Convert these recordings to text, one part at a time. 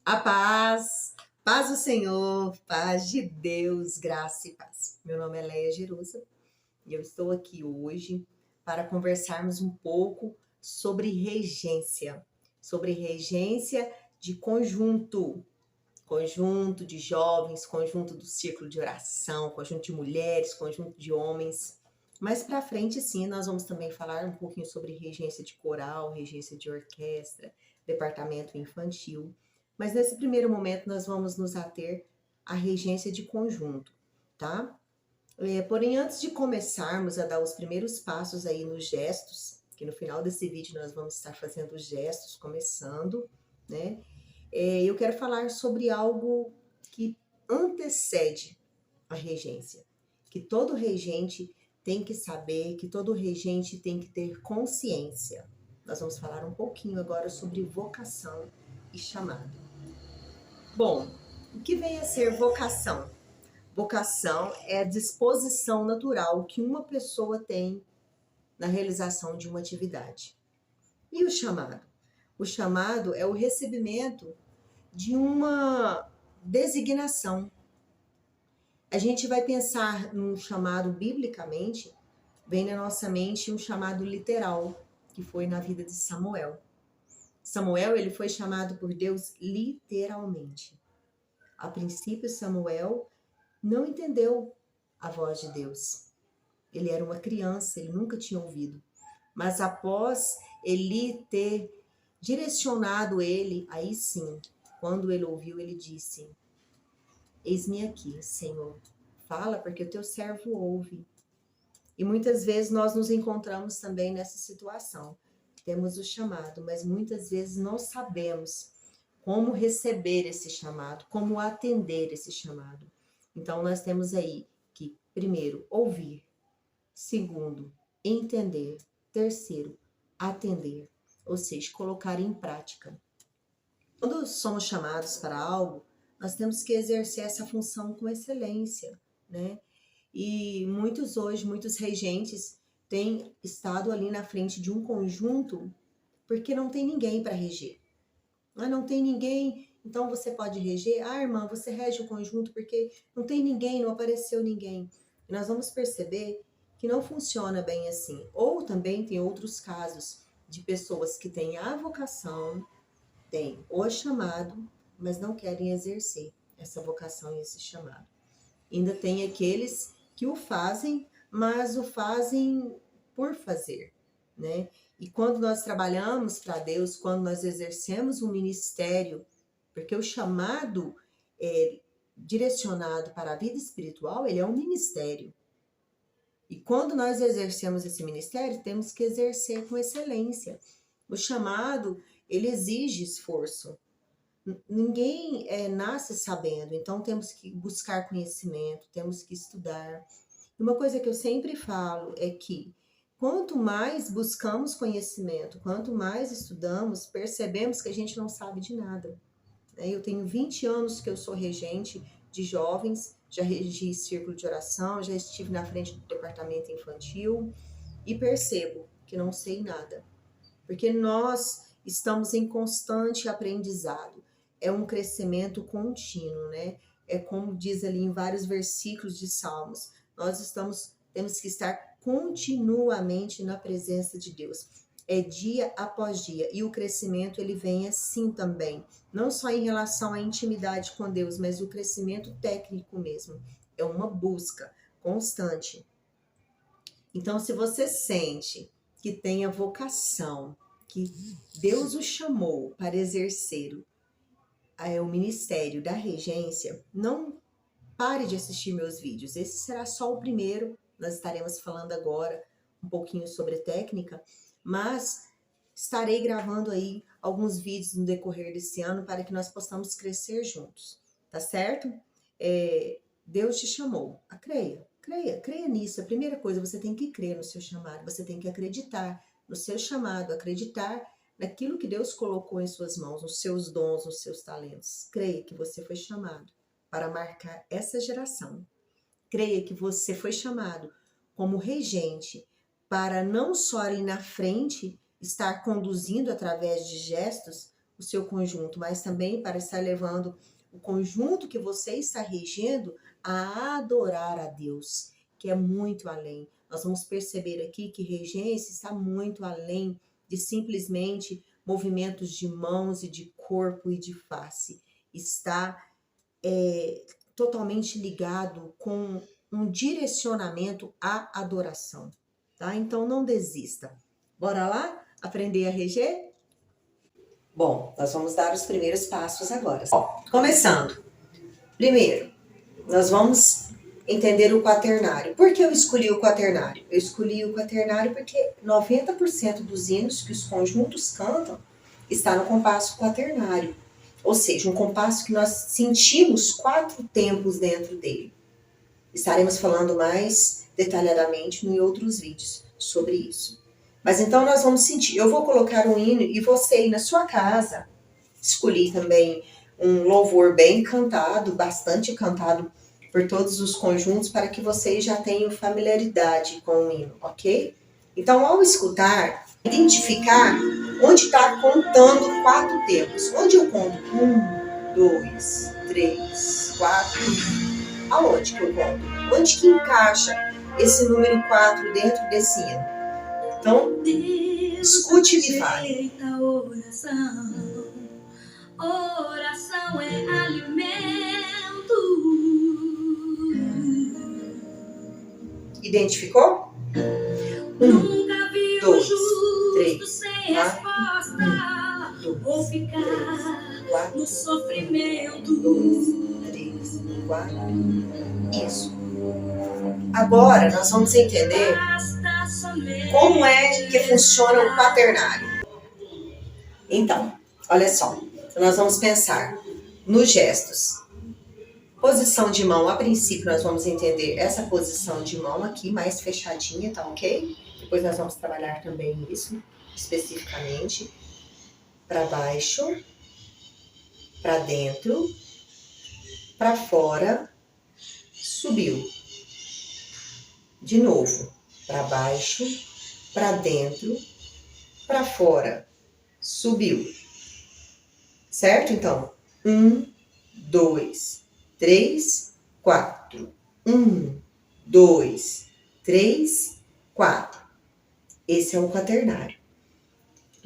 A paz, paz do Senhor, paz de Deus, graça e paz. Meu nome é Leia Jerusa e eu estou aqui hoje para conversarmos um pouco sobre regência de conjunto de jovens, conjunto do círculo de oração, conjunto de mulheres, conjunto de homens. Mais para frente, sim, nós vamos também falar um pouquinho sobre regência de coral, regência de orquestra, departamento infantil. Mas nesse primeiro momento nós vamos nos ater à regência de conjunto, tá? Porém, antes de começarmos a dar os primeiros passos aí nos gestos, que no final desse vídeo nós vamos estar fazendo os gestos, começando, né? Eu quero falar sobre algo que antecede a regência, que todo regente tem que saber, que todo regente tem que ter consciência. Nós vamos falar um pouquinho agora sobre vocação e chamado. Bom, o que vem a ser vocação? Vocação é a disposição natural que uma pessoa tem na realização de uma atividade. E o chamado? O chamado é o recebimento de uma designação. A gente vai pensar num chamado biblicamente, vem na nossa mente um chamado literal, que foi na vida de Samuel. Samuel, ele foi chamado por Deus literalmente. A princípio, Samuel não entendeu a voz de Deus. Ele era uma criança, ele nunca tinha ouvido. Mas após Eli ter direcionado ele, aí sim, quando ele ouviu, ele disse: eis-me aqui, Senhor, fala porque o teu servo ouve. E muitas vezes nós nos encontramos também nessa situação. Temos o chamado, mas muitas vezes não sabemos como receber esse chamado, como atender esse chamado. Então nós temos aí que, primeiro, ouvir. Segundo, entender. Terceiro, atender. Ou seja, colocar em prática. Quando somos chamados para algo, nós temos que exercer essa função com excelência, né? E muitos regentes têm estado ali na frente de um conjunto porque não tem ninguém para reger. Não tem ninguém, então você pode reger. Irmã, você rege o conjunto porque não tem ninguém, não apareceu ninguém. E nós vamos perceber que não funciona bem assim. Ou também tem outros casos de pessoas que têm a vocação, têm o chamado, mas não querem exercer essa vocação e esse chamado. Ainda tem aqueles que o fazem, mas o fazem por fazer, né? E quando nós trabalhamos para Deus, quando nós exercemos um ministério, porque o chamado direcionado para a vida espiritual, ele é um ministério. E quando nós exercemos esse ministério, temos que exercer com excelência. O chamado, ele exige esforço. Ninguém nasce sabendo, então temos que buscar conhecimento, temos que estudar. E uma coisa que eu sempre falo é que quanto mais buscamos conhecimento, quanto mais estudamos, percebemos que a gente não sabe de nada. Eu tenho 20 anos que eu sou regente de jovens, já regi círculo de oração, já estive na frente do departamento infantil e percebo que não sei nada. Porque nós estamos em constante aprendizado. É um crescimento contínuo, né? É como diz ali em vários versículos de Salmos. Temos que estar continuamente na presença de Deus. É dia após dia. E o crescimento, ele vem assim também. Não só em relação à intimidade com Deus, mas o crescimento técnico mesmo. É uma busca constante. Então, se você sente que tem a vocação, que Deus o chamou para exercer o ministério da regência, não pare de assistir meus vídeos. Esse será só o primeiro. Nós estaremos falando agora um pouquinho sobre técnica, mas estarei gravando aí alguns vídeos no decorrer desse ano para que nós possamos crescer juntos, tá certo? Deus te chamou, creia nisso. A primeira coisa, você tem que crer no seu chamado, você tem que acreditar no seu chamado, acreditar naquilo que Deus colocou em suas mãos, nos seus dons, nos seus talentos. Creia que você foi chamado para marcar essa geração. Creia que você foi chamado como regente para não só ali na frente estar conduzindo através de gestos o seu conjunto, mas também para estar levando o conjunto que você está regendo a adorar a Deus, que é muito além. Nós vamos perceber aqui que regência está muito além de simplesmente movimentos de mãos e de corpo e de face. Está totalmente ligado com um direcionamento à adoração, tá? Então não desista. Bora lá aprender a reger? Bom, nós vamos dar os primeiros passos agora. Começando. Primeiro, nós vamos entender o quaternário. Por que eu escolhi o quaternário? Eu escolhi o quaternário porque 90% dos hinos que os conjuntos cantam está no compasso quaternário. Ou seja, um compasso que nós sentimos 4 tempos dentro dele. Estaremos falando mais detalhadamente em outros vídeos sobre isso. Mas então nós vamos sentir. Eu vou colocar um hino e você aí na sua casa, escolhi também um louvor bem cantado, bastante cantado por todos os conjuntos, para que vocês já tenham familiaridade com o hino, ok? Então, ao escutar, identificar onde está contando 4 tempos. Onde eu conto 1, 2, 3, 4. Aonde que eu conto? Onde que encaixa esse número 4 dentro desse hino? Então, escute e me fale. Oração é alimento. Identificou? 1, 2, 3, 4. 1, 2, Ou ficar 3, 4. no sofrimento. 1, 2, 3, 4. Isso. Agora nós vamos entender como é que funciona o quaternário. Então, olha só. Nós vamos pensar nos gestos. Posição de mão, a princípio nós vamos entender essa posição de mão aqui, mais fechadinha, tá ok? Depois nós vamos trabalhar também isso, especificamente. Para baixo, para dentro, para fora, subiu. De novo, para baixo, para dentro, para fora, subiu. Certo? Então, 1, 2, 3, 4. 1, 2, 3, 4. Esse é o quaternário.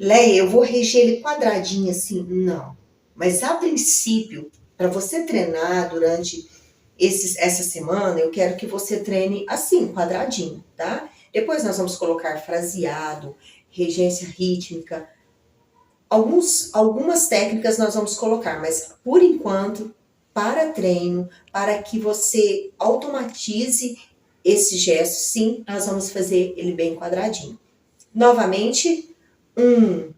Leia, eu vou reger ele quadradinho assim? Não. Mas a princípio, para você treinar durante essa semana, eu quero que você treine assim, quadradinho, tá? Depois nós vamos colocar fraseado, regência rítmica. Algumas técnicas nós vamos colocar, mas por enquanto, para treino, para que você automatize esse gesto, sim, nós vamos fazer ele bem quadradinho. Novamente, 1,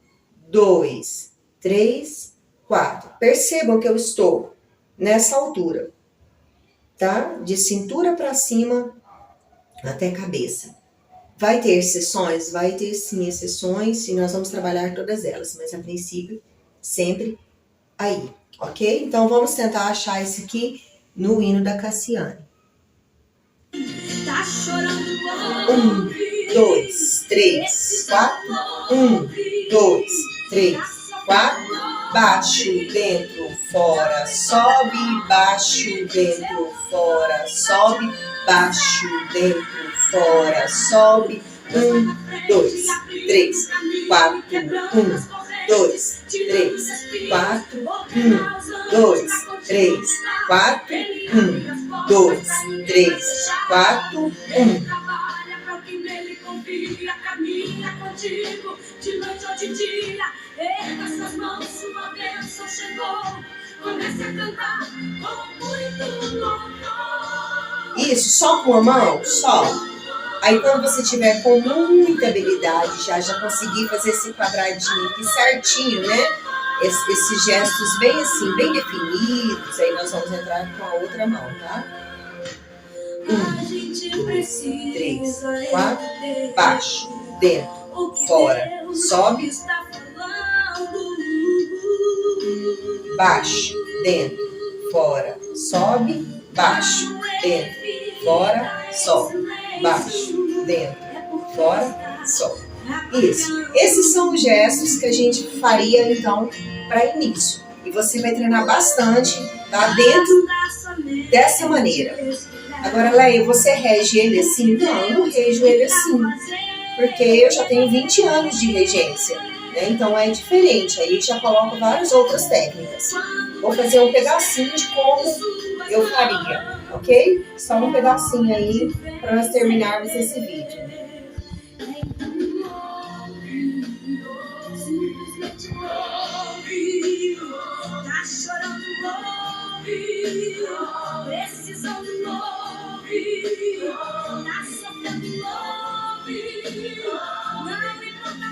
2, 3, 4. Percebam que eu estou nessa altura, tá? De cintura para cima até cabeça. Vai ter exceções? Vai ter sim exceções e nós vamos trabalhar todas elas, mas a princípio sempre aí, ok? Então vamos tentar achar esse aqui no hino da Cassiane. Tá chorando 1, 2, 3, 4. 1, 2, 3, 4. Baixo, dentro, fora, sobe, baixo, dentro, fora, sobe, baixo, dentro, fora, sobe. 1, 2, 3, 4. 1, 2, 3, 4. 1, 2, 3, 4. 1, 2, 3, 4. 1. Caminha contigo de noite ou de dia. Erga suas mãos, sua bênção chegou. Comece a cantar com muito louvor. Isso, só com a mão? Só. Aí quando você tiver com muita habilidade, já conseguir fazer esse quadradinho aqui certinho, né? Esses gestos bem assim, bem definidos. Aí nós vamos entrar com a outra mão, tá? 1, 2, 3, 4. Baixo, dentro, fora, sobe. Baixo, dentro, fora, sobe. Baixo, dentro, fora, sobe. Baixo, dentro, fora, sobe. Isso. Esses são os gestos que a gente faria, então, para início. E você vai treinar bastante, tá? Dentro dessa maneira. Agora, Leia, você rege ele assim? Não, eu não rejo ele assim. Porque eu já tenho 20 anos de regência, né? Então é diferente. Aí já coloco várias outras técnicas. Vou fazer um pedacinho de como eu faria, ok? Só um pedacinho aí para nós terminarmos esse vídeo. Tá chorando, ouve. Precisando, ouve. Tá sofrendo, ouve. Não importa,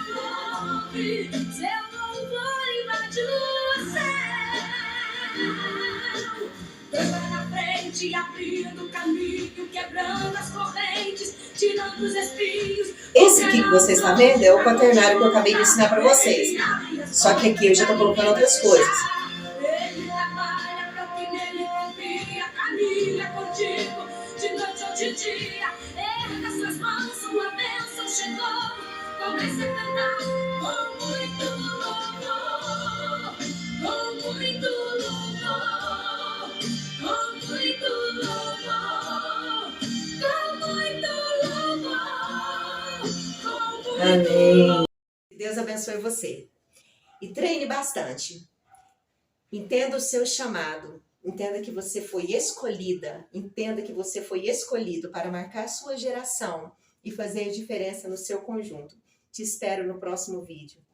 ouve. Seu louvor invade o céu. Deus vai na frente, abrindo o caminho, quebrando as correntes, tirando os espinhos. Esse aqui que você está vendo é o quaternário que eu acabei de ensinar para vocês. Só que aqui eu já estou colocando outras coisas. Ele trabalha para quem nele confia, caminha contigo, de noite ou de dia. Erga suas mãos, sua bênção chegou. Comece a cantar com muito louvor, com muito louvor, com muito louvor, com muito louvor, com muito Amém. Deus abençoe você. E treine bastante. Entenda o seu chamado. Entenda que você foi escolhida. Entenda que você foi escolhido para marcar sua geração e fazer a diferença no seu conjunto. Te espero no próximo vídeo.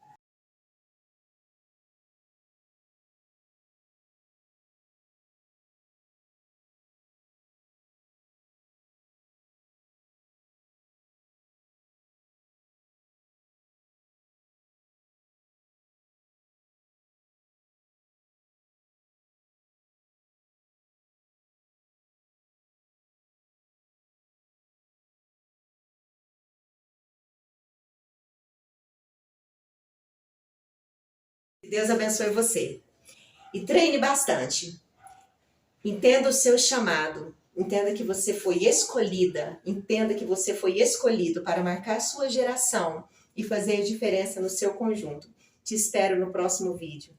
Deus abençoe você. E treine bastante. Entenda o seu chamado. Entenda que você foi escolhida. Entenda que você foi escolhido para marcar sua geração e fazer a diferença no seu conjunto. Te espero no próximo vídeo.